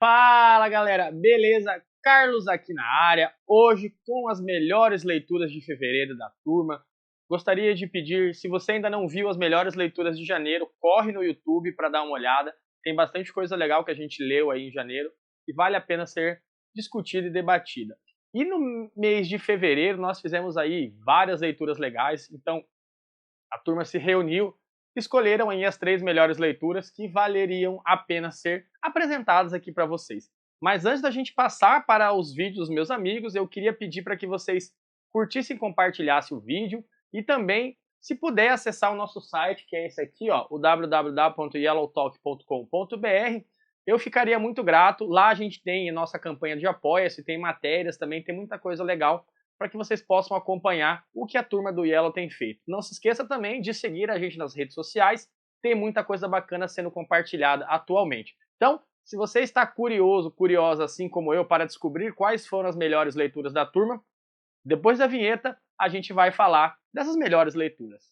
Fala galera, beleza? Carlos aqui na área, hoje com as melhores leituras de fevereiro da turma. Gostaria de pedir, se você ainda não viu as melhores leituras de janeiro, corre no YouTube para dar uma olhada. Tem bastante coisa legal que a gente leu aí em janeiro e vale a pena ser discutida e debatida. E no mês de fevereiro nós fizemos aí várias leituras legais, então a turma se reuniu, escolheram aí as 3 melhores leituras que valeriam a pena ser apresentadas aqui para vocês. Mas antes da gente passar para os vídeos dos meus amigos, eu queria pedir para que vocês curtissem e compartilhassem o vídeo e também, se puder, acessar o nosso site, que é esse aqui, ó, o www.yellowtalk.com.br. Eu ficaria muito grato. Lá a gente tem a nossa campanha de apoia-se, tem matérias também, tem muita coisa legal para que vocês possam acompanhar o que a turma do Yellow tem feito. Não se esqueça também de seguir a gente nas redes sociais, tem muita coisa bacana sendo compartilhada atualmente. Então, se você está curioso, curiosa assim como eu, para descobrir quais foram as melhores leituras da turma, depois da vinheta a gente vai falar dessas melhores leituras.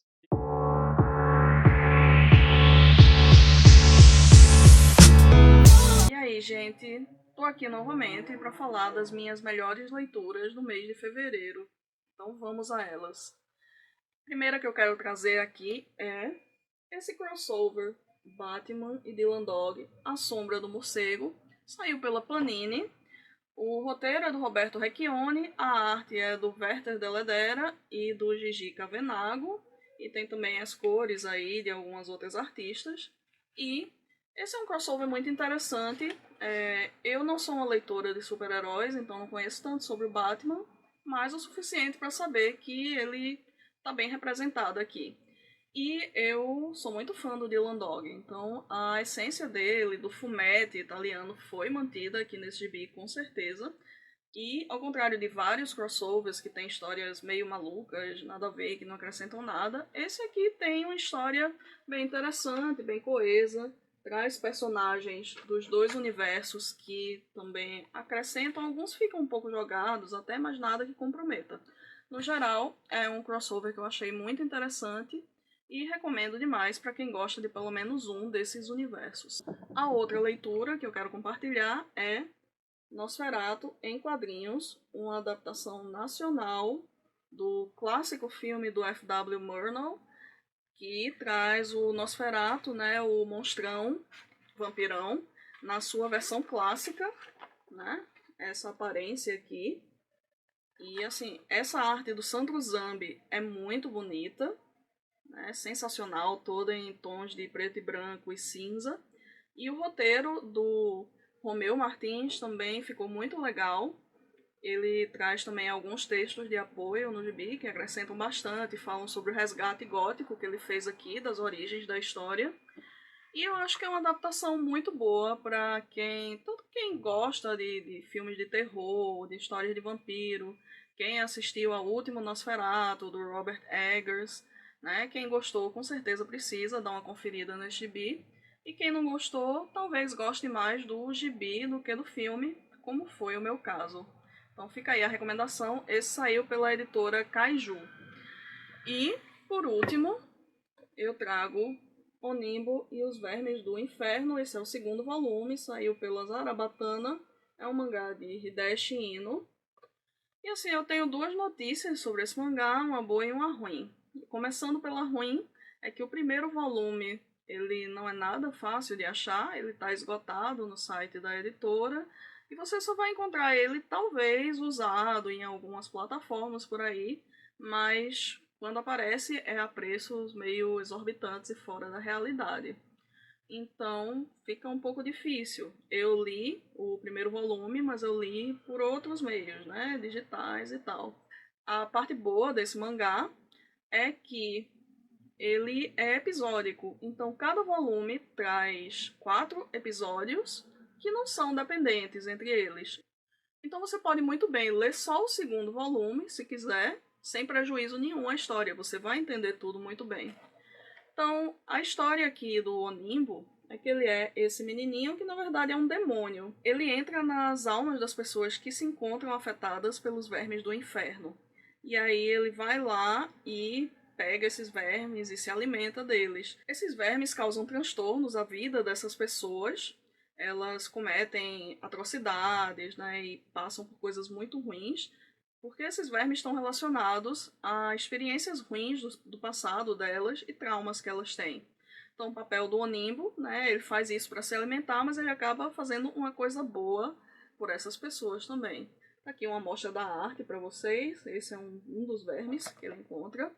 E aí, gente? Tô aqui novamente para falar das minhas melhores leituras do mês de fevereiro. Então vamos a elas. A primeira que eu quero trazer aqui é esse crossover Batman e Dylan Dog, A Sombra do Morcego. Saiu pela Panini. O roteiro é do Roberto Recchione, a arte é do Werther Dell'Edera e do Gigi Cavenago. E tem também as cores aí de algumas outras artistas. E esse é um crossover muito interessante. Eu não sou uma leitora de super-heróis, então não conheço tanto sobre o Batman, mas o suficiente para saber que ele está bem representado aqui. E eu sou muito fã do Dylan Dog, então a essência dele, do fumetti italiano, foi mantida aqui nesse gibi com certeza. E ao contrário de vários crossovers que tem histórias meio malucas, nada a ver, que não acrescentam nada, esse aqui tem uma história bem interessante, bem coesa, traz personagens dos dois universos que também acrescentam, alguns ficam um pouco jogados, até mais nada que comprometa. No geral, é um crossover que eu achei muito interessante e recomendo demais para quem gosta de pelo menos um desses universos. A outra leitura que eu quero compartilhar é Nosferatu em quadrinhos, uma adaptação nacional do clássico filme do F.W. Murnau, que traz o Nosferatu, né, o monstrão, vampirão, na sua versão clássica, né, essa aparência aqui. E assim, essa arte do Sandro Zambi é muito bonita, né, sensacional, toda em tons de preto e branco e cinza. E o roteiro do Romeu Martins também ficou muito legal. Ele traz também alguns textos de apoio no gibi que acrescentam bastante, falam sobre o resgate gótico que ele fez aqui, das origens da história. E eu acho que é uma adaptação muito boa para tanto quem gosta de filmes de terror, de histórias de vampiro, quem assistiu ao último Nosferatu, do Robert Eggers, né? Quem gostou com certeza precisa dar uma conferida nesse gibi. E quem não gostou, talvez goste mais do gibi do que do filme, como foi o meu caso. Então fica aí a recomendação. Esse saiu pela editora Kaiju. E, por último, eu trago O Nimbo e os Vermes do Inferno. Esse é o segundo volume, saiu pela Zarabatana. É um mangá de Hideshi Ino. E assim, eu tenho duas notícias sobre esse mangá, uma boa e uma ruim. Começando pela ruim, é que o primeiro volume ele não é nada fácil de achar, ele está esgotado no site da editora e você só vai encontrar ele talvez usado em algumas plataformas por aí, mas quando aparece é a preços meio exorbitantes e fora da realidade. Então fica um pouco difícil. Eu li o primeiro volume, mas eu li por outros meios, né, digitais e tal. A parte boa desse mangá é que ele é episódico. Então, cada volume traz 4 episódios que não são dependentes entre eles. Então, você pode muito bem ler só o segundo volume, se quiser, sem prejuízo nenhum à história. Você vai entender tudo muito bem. Então, a história aqui do Onimbo é que ele é esse menininho que, na verdade, é um demônio. Ele entra nas almas das pessoas que se encontram afetadas pelos vermes do inferno. E aí ele vai lá e pega esses vermes e se alimenta deles. Esses vermes causam transtornos à vida dessas pessoas elas cometem atrocidades, né, e passam por coisas muito ruins, porque esses vermes estão relacionados a experiências ruins do passado delas e traumas que elas têm. Então, o papel do Onimbo, né, ele faz isso para se alimentar, mas ele acaba fazendo uma coisa boa por essas pessoas também. Tá aqui uma amostra da arte para vocês. Esse é um dos vermes que ele encontra.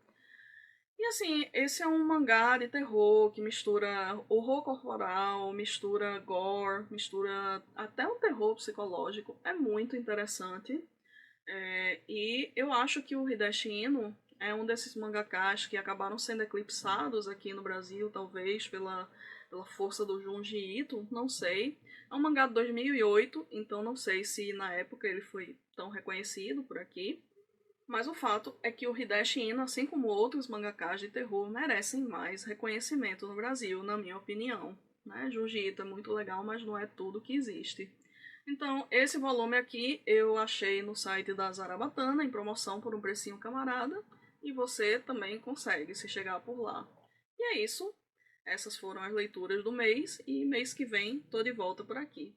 E assim, esse é um mangá de terror que mistura horror corporal, mistura gore, mistura até um terror psicológico. É muito interessante. E eu acho que o Hideshi Ino é um desses mangakás que acabaram sendo eclipsados aqui no Brasil, talvez pela força do Junji Ito, não sei. É um mangá de 2008, então não sei se na época ele foi tão reconhecido por aqui. Mas o fato é que o Hideshi Ino, assim como outros mangakás de terror, merecem mais reconhecimento no Brasil, na minha opinião. Né? Junji Ito é muito legal, mas não é tudo que existe. Então, esse volume aqui eu achei no site da Zarabatana, em promoção por um precinho camarada, e você também consegue se chegar por lá. E é isso. Essas foram as leituras do mês, e mês que vem tô de volta por aqui.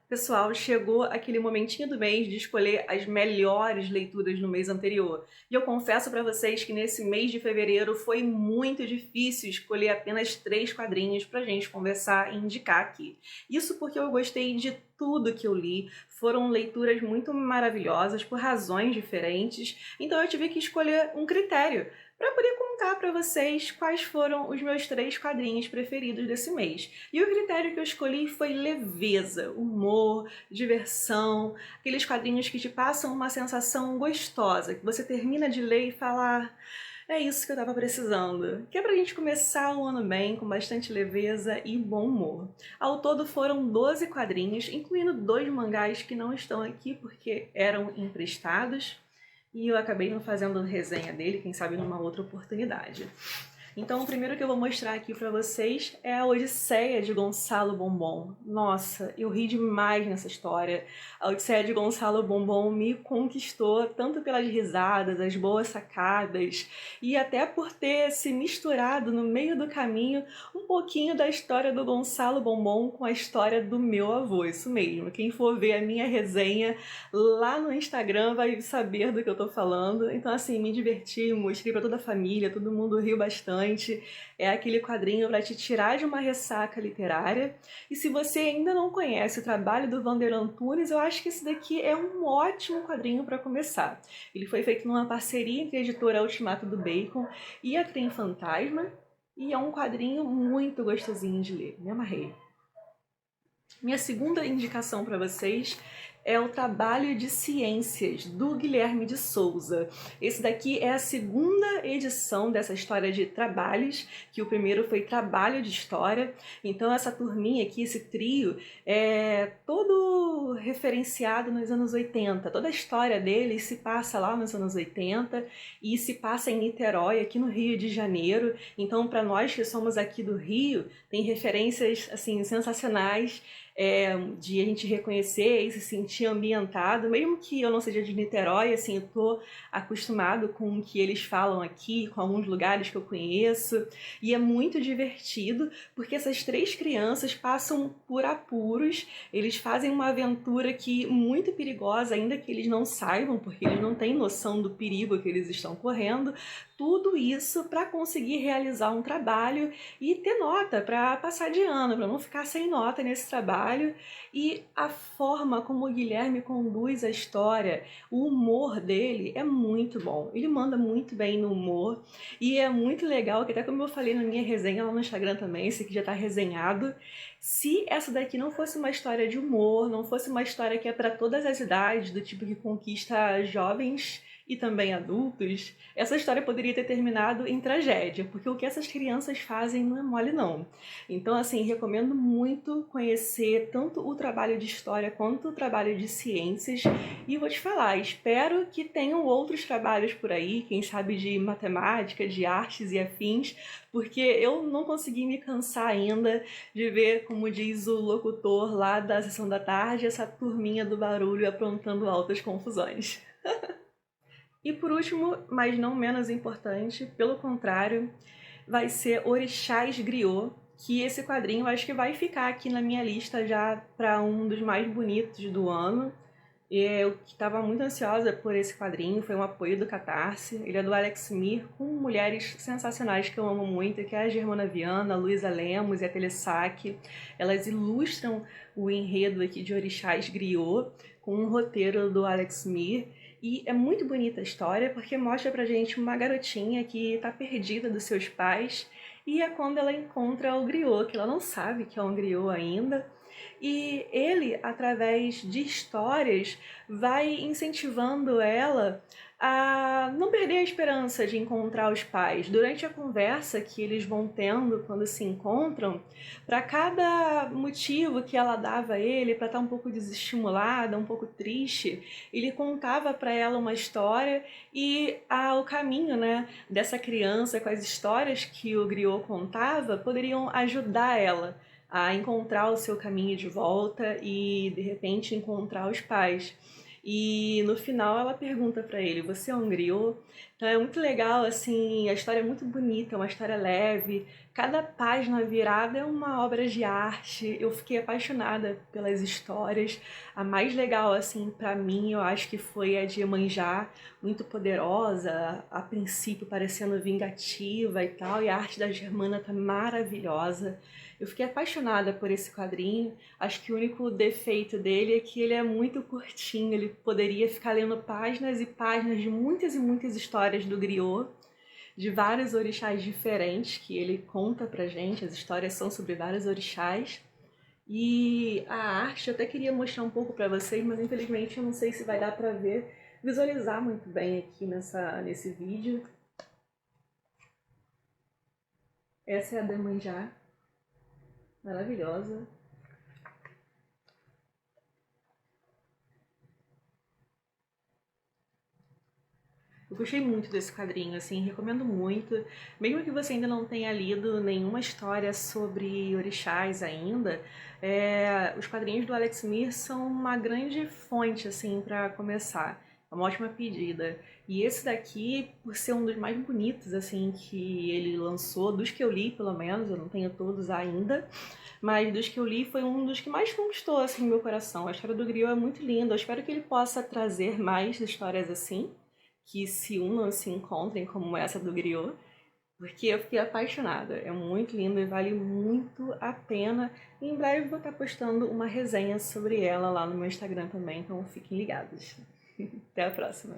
Pessoal, chegou aquele momentinho do mês de escolher as melhores leituras no mês anterior. E eu confesso para vocês que nesse mês de fevereiro foi muito difícil escolher apenas 3 quadrinhos pra gente conversar e indicar aqui. Isso porque eu gostei de tudo que eu li, foram leituras muito maravilhosas por razões diferentes, então eu tive que escolher um critério para poder contar para vocês quais foram os meus 3 quadrinhos preferidos desse mês. E o critério que eu escolhi foi leveza, humor, diversão, aqueles quadrinhos que te passam uma sensação gostosa, que você termina de ler e fala: é isso que eu tava precisando. Que é pra gente começar o ano bem, com bastante leveza e bom humor. Ao todo foram 12 quadrinhos, incluindo 2 mangás que não estão aqui porque eram emprestados. E eu acabei não fazendo resenha dele, quem sabe numa outra oportunidade. Então, o primeiro que eu vou mostrar aqui pra vocês é a Odisseia de Gonçalo Bombom. Nossa, eu ri demais nessa história. A Odisseia de Gonçalo Bombom me conquistou tanto pelas risadas, as boas sacadas e até por ter se misturado no meio do caminho um pouquinho da história do Gonçalo Bombom com a história do meu avô, isso mesmo. Quem for ver a minha resenha lá no Instagram vai saber do que eu tô falando. Então, assim, me diverti, mostrei pra toda a família, todo mundo riu bastante. É aquele quadrinho para te tirar de uma ressaca literária. E se você ainda não conhece o trabalho do Vander Antunes, eu acho que esse daqui é um ótimo quadrinho para começar. Ele foi feito numa parceria entre a editora Ultimato do Bacon e a Trem Fantasma, e é um quadrinho muito gostosinho de ler, me amarrei. Minha segunda indicação para vocês é o Trabalho de Ciências, do Guilherme de Souza. Esse daqui é a segunda edição dessa história de trabalhos, que o primeiro foi Trabalho de História. Então essa turminha aqui, esse trio, é todo referenciado nos anos 80. Toda a história deles se passa lá nos anos 80 e se passa em Niterói, aqui no Rio de Janeiro. Então, para nós que somos aqui do Rio, tem referências assim sensacionais, de a gente reconhecer e se sentir ambientado, mesmo que eu não seja de Niterói, assim, eu tô acostumado com o que eles falam aqui, com alguns lugares que eu conheço, e é muito divertido, porque essas 3 crianças passam por apuros, eles fazem uma aventura que muito perigosa, ainda que eles não saibam, porque eles não têm noção do perigo que eles estão correndo, tudo isso para conseguir realizar um trabalho e ter nota para passar de ano, para não ficar sem nota nesse trabalho. E a forma como o Guilherme conduz a história, o humor dele é muito bom. Ele manda muito bem no humor e é muito legal, que até como eu falei na minha resenha lá no Instagram também, esse aqui já está resenhado. Se essa daqui não fosse uma história de humor, não fosse uma história que é para todas as idades, do tipo que conquista jovens e também adultos, essa história poderia ter terminado em tragédia, porque o que essas crianças fazem não é mole não. Então, assim, recomendo muito conhecer tanto o trabalho de história quanto o trabalho de ciências, e vou te falar, espero que tenham outros trabalhos por aí, quem sabe de matemática, de artes e afins, porque eu não consegui me cansar ainda de ver, como diz o locutor lá da Sessão da Tarde, essa turminha do barulho aprontando altas confusões. E por último, mas não menos importante, pelo contrário, vai ser Orixás Griot, que esse quadrinho eu acho que vai ficar aqui na minha lista já para um dos mais bonitos do ano. Eu estava muito ansiosa por esse quadrinho, foi um apoio do Catarse. Ele é do Alex Mir, com mulheres sensacionais que eu amo muito, que é a Germana Viana, a Luísa Lemos e a Telessac. Elas ilustram o enredo aqui de Orixás Griot, com um roteiro do Alex Mir. E é muito bonita a história, porque mostra pra gente uma garotinha que tá perdida dos seus pais, e é quando ela encontra o griot, que ela não sabe que é um griot ainda. E ele, através de histórias, vai incentivando ela a não perder a esperança de encontrar os pais. Durante a conversa que eles vão tendo quando se encontram, para cada motivo que ela dava a ele, para estar um pouco desestimulada, um pouco triste, ele contava para ela uma história e o caminho, né, dessa criança com as histórias que o griot contava poderiam ajudar ela a encontrar o seu caminho de volta e, de repente, encontrar os pais. E no final ela pergunta para ele, você é um griot? Então é muito legal, assim, a história é muito bonita, é uma história leve, cada página virada é uma obra de arte. Eu fiquei apaixonada pelas histórias. A mais legal, assim, para mim, eu acho que foi a de Iemanjá, muito poderosa, a princípio parecendo vingativa e tal, e a arte da Germana tá maravilhosa. Eu fiquei apaixonada por esse quadrinho. Acho que o único defeito dele é que ele é muito curtinho. Ele poderia ficar lendo páginas e páginas de muitas e muitas histórias do griot, de vários orixás diferentes que ele conta pra gente. As histórias são sobre vários orixás. E a arte eu até queria mostrar um pouco pra vocês, mas infelizmente eu não sei se vai dar pra visualizar muito bem aqui nesse vídeo. Essa é a Iemanjá. Maravilhosa. Eu gostei muito desse quadrinho, assim, recomendo muito. Mesmo que você ainda não tenha lido nenhuma história sobre orixás ainda, os quadrinhos do Alex Mir são uma grande fonte, assim, para começar. É uma ótima pedida. E esse daqui, por ser um dos mais bonitos, assim, que ele lançou, dos que eu li, pelo menos, eu não tenho todos ainda, mas dos que eu li foi um dos que mais conquistou, assim, meu coração. A história do griot é muito linda. Eu espero que ele possa trazer mais histórias assim, que se unam, se encontrem, como essa do griot, porque eu fiquei apaixonada. É muito linda e vale muito a pena. E em breve vou estar postando uma resenha sobre ela lá no meu Instagram também, então fiquem ligados. Até a próxima.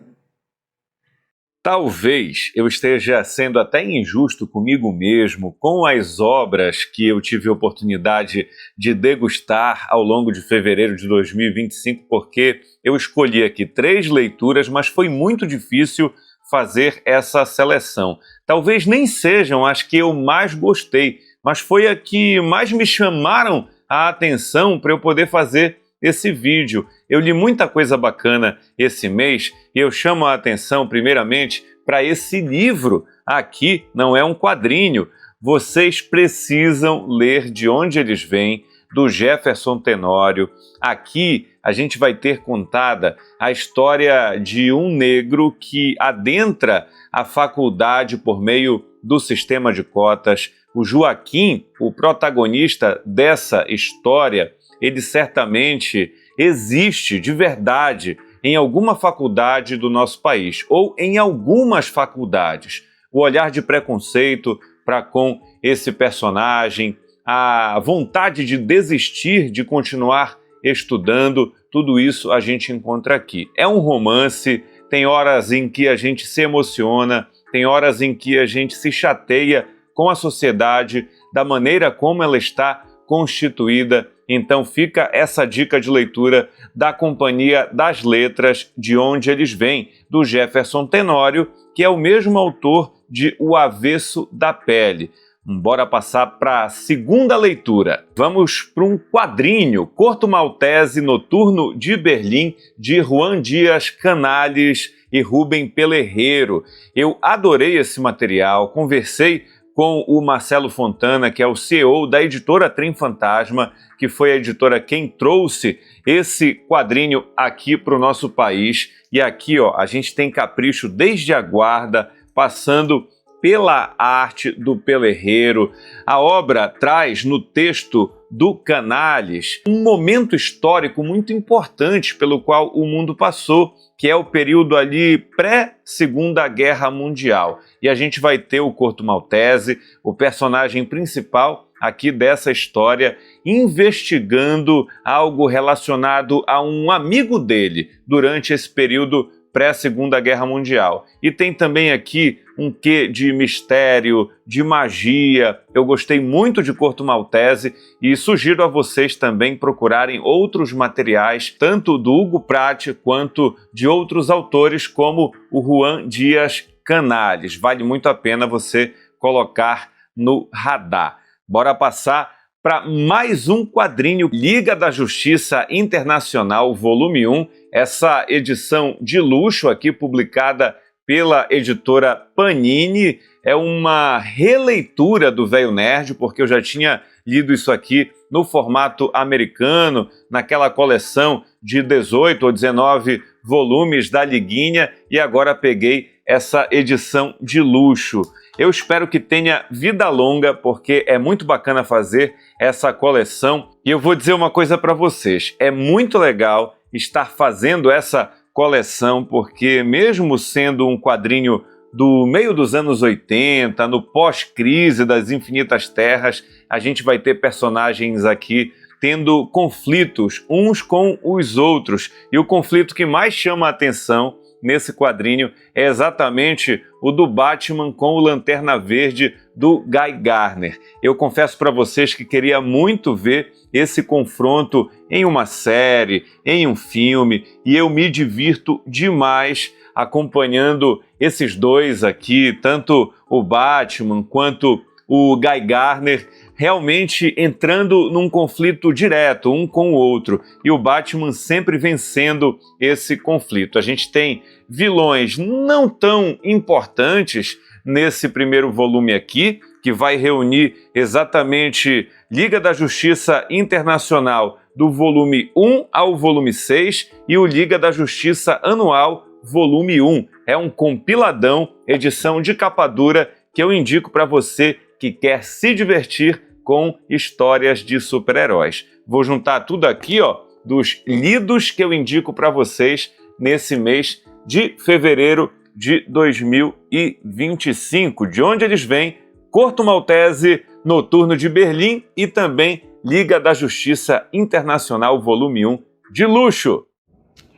Talvez eu esteja sendo até injusto comigo mesmo, com as obras que eu tive a oportunidade de degustar ao longo de fevereiro de 2025, porque eu escolhi aqui 3 leituras, mas foi muito difícil fazer essa seleção. Talvez nem sejam as que eu mais gostei, mas foi a que mais me chamaram a atenção para eu poder fazer esse vídeo. Eu li muita coisa bacana esse mês e eu chamo a atenção primeiramente para esse livro aqui, não é um quadrinho. Vocês precisam ler De Onde Eles Vêm, do Jefferson Tenório. Aqui a gente vai ter contada a história de um negro que adentra a faculdade por meio do sistema de cotas. O Joaquim, o protagonista dessa história, ele certamente existe de verdade em alguma faculdade do nosso país, ou em algumas faculdades. O olhar de preconceito para com esse personagem, a vontade de desistir de continuar estudando, tudo isso a gente encontra aqui. É um romance, tem horas em que a gente se emociona, tem horas em que a gente se chateia com a sociedade, da maneira como ela está constituída. Então fica essa dica de leitura da Companhia das Letras, De Onde Eles Vêm, do Jefferson Tenório, que é o mesmo autor de O Avesso da Pele. Bora passar para a segunda leitura. Vamos para um quadrinho, Corto Maltese Noturno de Berlim, de Juan Dias Canales e Rubem Pelerreiro. Eu adorei esse material, conversei com o Marcelo Fontana, que é o CEO da editora Trem Fantasma, que foi a editora quem trouxe esse quadrinho aqui para o nosso país. E aqui, ó, a gente tem capricho desde a guarda, passando pela arte do Pelerreiro. A obra traz no texto do Canales um momento histórico muito importante pelo qual o mundo passou, que é o período ali pré-Segunda Guerra Mundial. E a gente vai ter o Corto Maltese, o personagem principal aqui dessa história, investigando algo relacionado a um amigo dele durante esse período pré-Segunda Guerra Mundial. E tem também aqui um quê de mistério, de magia. Eu gostei muito de Corto Maltese e sugiro a vocês também procurarem outros materiais, tanto do Hugo Pratt quanto de outros autores como o Juan Dias Canales. Vale muito a pena você colocar no radar. Bora passar para mais um quadrinho, Liga da Justiça Internacional, volume 1, essa edição de luxo aqui publicada pela editora Panini. É uma releitura do Velho Nerd, porque eu já tinha lido isso aqui no formato americano, naquela coleção de 18 ou 19 volumes da Liguinha, e agora peguei essa edição de luxo. Eu espero que tenha vida longa, porque é muito bacana fazer essa coleção. E eu vou dizer uma coisa para vocês, é muito legal estar fazendo essa coleção, porque mesmo sendo um quadrinho do meio dos anos 80, no pós-crise das Infinitas Terras, a gente vai ter personagens aqui tendo conflitos uns com os outros. E o conflito que mais chama a atenção nesse quadrinho é exatamente o do Batman com o Lanterna Verde do Guy Gardner. Eu confesso para vocês que queria muito ver esse confronto em uma série, em um filme, e eu me divirto demais acompanhando esses dois aqui, tanto o Batman quanto o Guy Gardner, realmente entrando num conflito direto um com o outro, e o Batman sempre vencendo esse conflito. A gente tem vilões não tão importantes nesse primeiro volume aqui, que vai reunir exatamente Liga da Justiça Internacional do volume 1 ao volume 6 e o Liga da Justiça Anual volume 1. É um compiladão, edição de capa dura, que eu indico para você que quer se divertir com histórias de super-heróis. Vou juntar tudo aqui, ó, dos lidos que eu indico para vocês nesse mês de fevereiro de 2025, de onde eles vêm: Corto Maltese, Noturno de Berlim e também Liga da Justiça Internacional volume 1 de luxo.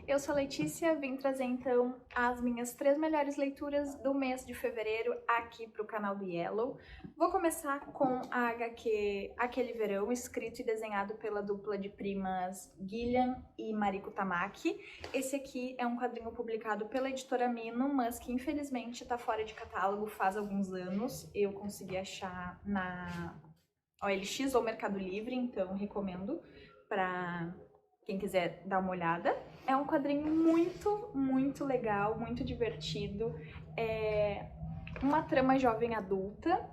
Eu sou a Letícia, vim trazer então as minhas 3 melhores leituras do mês de fevereiro aqui para o canal do Yellow. Vou começar com a HQ Aquele Verão, escrito e desenhado pela dupla de primas Gillian e Mariko Tamaki. Esse aqui é um quadrinho publicado pela editora Mino, mas que infelizmente está fora de catálogo faz alguns anos. Eu consegui achar na OLX ou Mercado Livre, então recomendo para quem quiser dar uma olhada. É um quadrinho muito legal, muito divertido. É uma trama jovem adulta,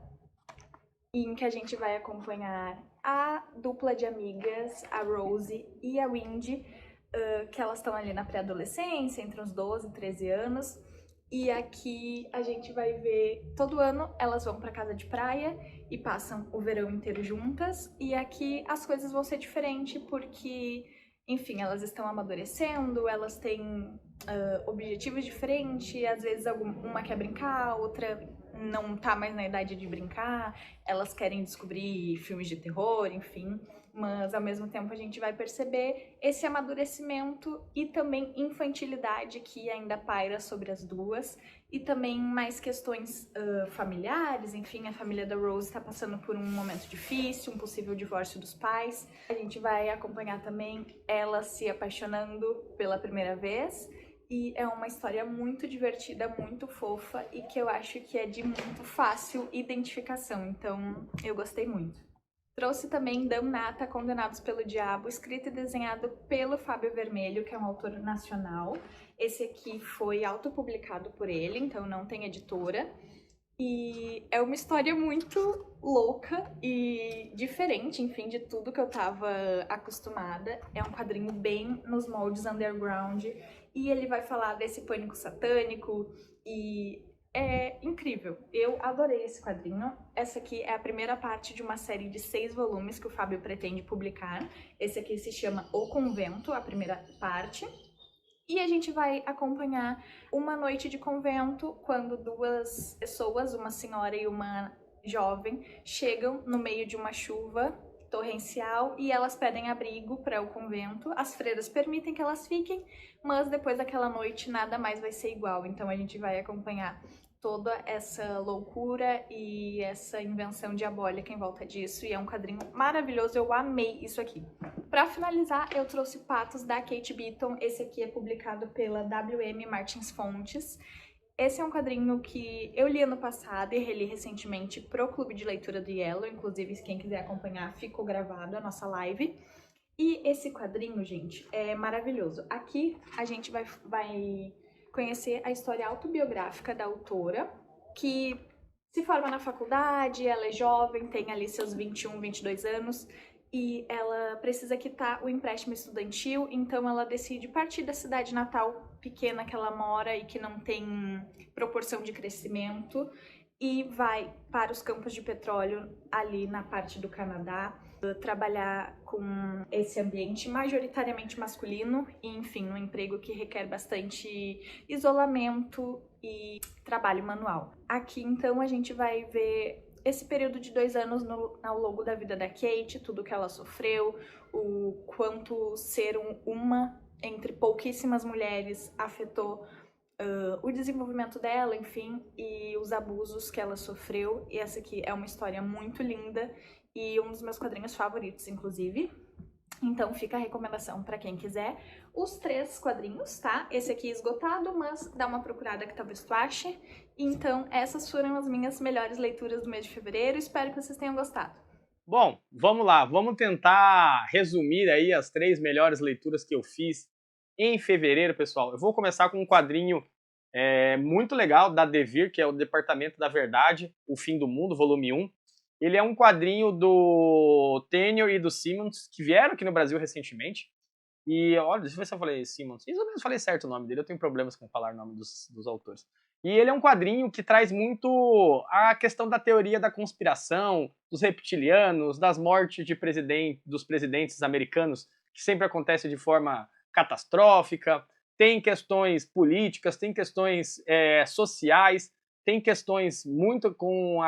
em que a gente vai acompanhar a dupla de amigas, a Rose e a Windy, que elas estão ali na pré-adolescência, entre uns 12 e 13 anos. E aqui a gente vai ver, todo ano elas vão para casa de praia e passam o verão inteiro juntas. E aqui as coisas vão ser diferentes porque, enfim, elas estão amadurecendo, elas têm objetivos diferentes, às vezes uma quer brincar, outra não tá mais na idade de brincar, elas querem descobrir filmes de terror, enfim. Mas ao mesmo tempo a gente vai perceber esse amadurecimento e também infantilidade que ainda paira sobre as duas, e também mais questões familiares. Enfim, a família da Rose está passando por um momento difícil, um possível divórcio dos pais. A gente vai acompanhar também ela se apaixonando pela primeira vez, e é uma história muito divertida, muito fofa, e que eu acho que é de muito fácil identificação, então eu gostei muito. Trouxe também Damnata, Condenados pelo Diabo, escrito e desenhado pelo Fábio Vermelho, que é um autor nacional. Esse aqui foi autopublicado por ele, então não tem editora. E é uma história muito louca e diferente, enfim, de tudo que eu tava acostumada. É um quadrinho bem nos moldes underground, e ele vai falar desse pânico satânico e é incrível. Eu adorei esse quadrinho. Essa aqui é a primeira parte de uma série de 6 volumes que o Fábio pretende publicar. Esse aqui se chama O Convento, a primeira parte. E a gente vai acompanhar uma noite de convento, quando 2 pessoas, uma senhora e uma jovem, chegam no meio de uma chuva torrencial e elas pedem abrigo para o convento. As freiras permitem que elas fiquem, mas depois daquela noite nada mais vai ser igual. Então a gente vai acompanhar toda essa loucura e essa invenção diabólica em volta disso. E é um quadrinho maravilhoso, eu amei isso aqui. Para finalizar, eu trouxe Patos, da Kate Beaton. Esse aqui é publicado pela W.M. Martins Fontes. Esse é um quadrinho que eu li ano passado e reli recentemente pro Clube de Leitura do Yellow. Inclusive, quem quiser acompanhar, ficou gravado a nossa live. E esse quadrinho, gente, é maravilhoso. Aqui a gente vai conhecer a história autobiográfica da autora, que se forma na faculdade, ela é jovem, tem ali seus 21, 22 anos, e ela precisa quitar o empréstimo estudantil, então ela decide partir da cidade natal pequena que ela mora e que não tem proporção de crescimento, e vai para os campos de petróleo ali na parte do Canadá, trabalhar com esse ambiente majoritariamente masculino e, enfim, um emprego que requer bastante isolamento e trabalho manual. Aqui, então, a gente vai ver esse período de 2 anos ao longo da vida da Kate, tudo que ela sofreu, o quanto ser uma entre pouquíssimas mulheres afetou o desenvolvimento dela, enfim, e os abusos que ela sofreu. E essa aqui é uma história muito linda e um dos meus quadrinhos favoritos, inclusive. Então fica a recomendação para quem quiser. Os 3 quadrinhos, tá? Esse aqui é esgotado, mas dá uma procurada que talvez tu ache. Então essas foram as minhas melhores leituras do mês de fevereiro. Espero que vocês tenham gostado. Bom, vamos lá. Vamos tentar resumir aí as 3 melhores leituras que eu fiz em fevereiro, pessoal. Eu vou começar com um quadrinho muito legal da Devir, que é o Departamento da Verdade, O Fim do Mundo, volume 1. Ele é um quadrinho do Tenniel e do Simmons, que vieram aqui no Brasil recentemente. E olha, deixa eu ver se eu falei Simmons. Mais ou menos falei certo o nome dele, eu tenho problemas com falar o nome dos autores. E ele é um quadrinho que traz muito a questão da teoria da conspiração, dos reptilianos, das mortes dos presidentes americanos, que sempre acontece de forma catastrófica. Tem questões políticas, tem questões sociais, tem questões muito com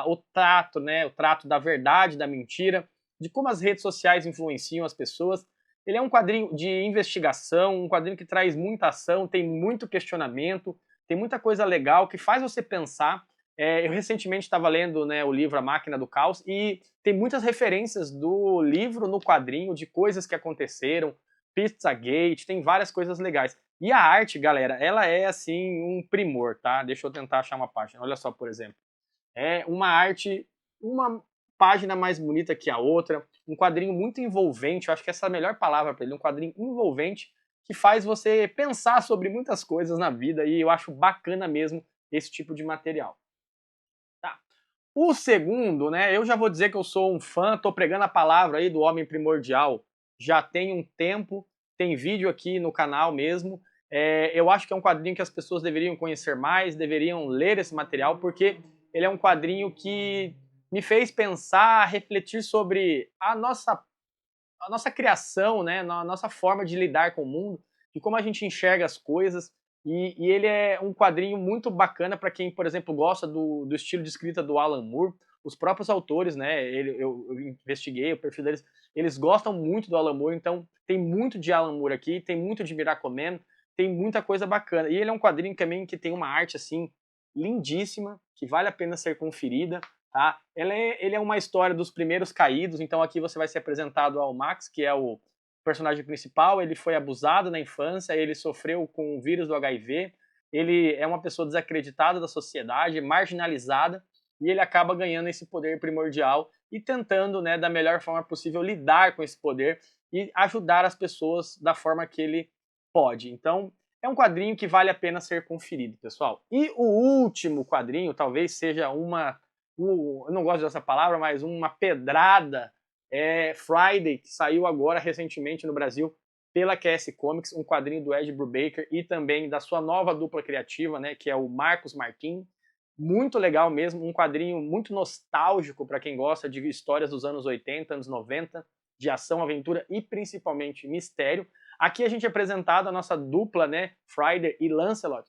o trato, né, o trato da verdade, da mentira, de como as redes sociais influenciam as pessoas. Ele é um quadrinho de investigação, um quadrinho que traz muita ação, tem muito questionamento, tem muita coisa legal que faz você pensar. Eu recentemente estava lendo, né, o livro A Máquina do Caos e tem muitas referências do livro no quadrinho, de coisas que aconteceram, Pizzagate, tem várias coisas legais. E a arte, galera, ela é assim um primor, tá? Deixa eu tentar achar uma página. Olha só, por exemplo. É uma arte, uma página mais bonita que a outra, um quadrinho muito envolvente, eu acho que essa é a melhor palavra para ele, um quadrinho envolvente que faz você pensar sobre muitas coisas na vida e eu acho bacana mesmo esse tipo de material. Tá. O segundo, né, eu já vou dizer que eu sou um fã, tô pregando a palavra aí do Homem Primordial já tem um tempo, tem vídeo aqui no canal mesmo. Eu acho que é um quadrinho que as pessoas deveriam conhecer mais, deveriam ler esse material, porque ele é um quadrinho que me fez pensar, refletir sobre a nossa criação, né, a nossa forma de lidar com o mundo, de como a gente enxerga as coisas. E ele é um quadrinho muito bacana para quem, por exemplo, gosta do estilo de escrita do Alan Moore. Os próprios autores, né, eu investiguei o perfil deles, eles gostam muito do Alan Moore, então tem muito de Alan Moore aqui, tem muito de Miracle-Man, tem muita coisa bacana. E ele é um quadrinho também que tem uma arte assim lindíssima, que vale a pena ser conferida, tá? Ele é uma história dos primeiros caídos, então aqui você vai ser apresentado ao Max, que é o personagem principal. Ele foi abusado na infância, ele sofreu com o vírus do HIV, ele é uma pessoa desacreditada da sociedade, marginalizada, e ele acaba ganhando esse poder primordial e tentando, né, da melhor forma possível lidar com esse poder e ajudar as pessoas da forma que ele pode. Então, é um quadrinho que vale a pena ser conferido, pessoal. E o último quadrinho talvez seja eu não gosto dessa palavra, mas uma pedrada, Friday, que saiu agora recentemente no Brasil. pela QS Comics, um quadrinho do Ed Brubaker e também da sua nova dupla criativa, né, que é o Marcos Martin. Muito legal mesmo, um quadrinho muito nostálgico para quem gosta de histórias dos anos 80, anos 90, de ação, aventura e principalmente mistério. Aqui a gente é apresentado a nossa dupla, né, Friday e Lancelot,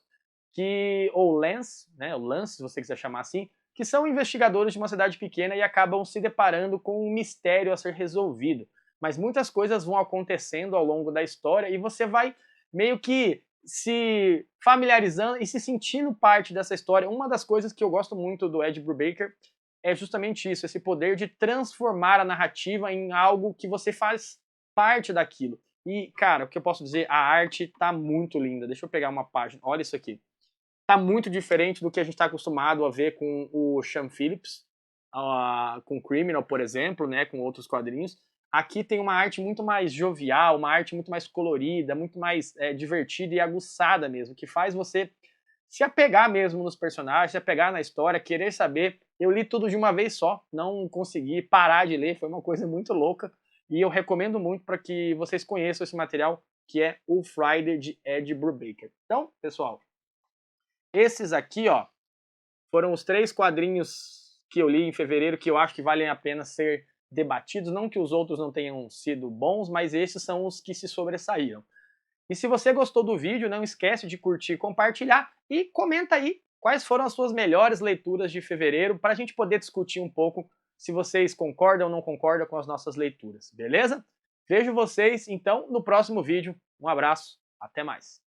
ou Lance, né, o Lance, se você quiser chamar assim, que são investigadores de uma cidade pequena e acabam se deparando com um mistério a ser resolvido. Mas muitas coisas vão acontecendo ao longo da história e você vai meio que se familiarizando e se sentindo parte dessa história. Uma das coisas que eu gosto muito do Ed Brubaker é justamente isso, esse poder de transformar a narrativa em algo que você faz parte daquilo. E, cara, o que eu posso dizer, a arte tá muito linda. Deixa eu pegar uma página, olha isso aqui. Tá muito diferente do que a gente está acostumado a ver com o Sean Phillips, com Criminal, por exemplo, né, com outros quadrinhos. Aqui tem uma arte muito mais jovial, uma arte muito mais colorida, muito mais divertida e aguçada mesmo, que faz você se apegar mesmo nos personagens, se apegar na história, querer saber. Eu li tudo de uma vez só, não consegui parar de ler, foi uma coisa muito louca. E eu recomendo muito para que vocês conheçam esse material, que é o Friday de Ed Brubaker. Então, pessoal, esses aqui, ó, foram os 3 quadrinhos que eu li em fevereiro que eu acho que valem a pena ser debatidos. Não que os outros não tenham sido bons, mas esses são os que se sobressaíram. E se você gostou do vídeo, não esquece de curtir, compartilhar e comenta aí quais foram as suas melhores leituras de fevereiro para a gente poder discutir um pouco se vocês concordam ou não concordam com as nossas leituras, beleza? Vejo vocês, então, no próximo vídeo. Um abraço, até mais!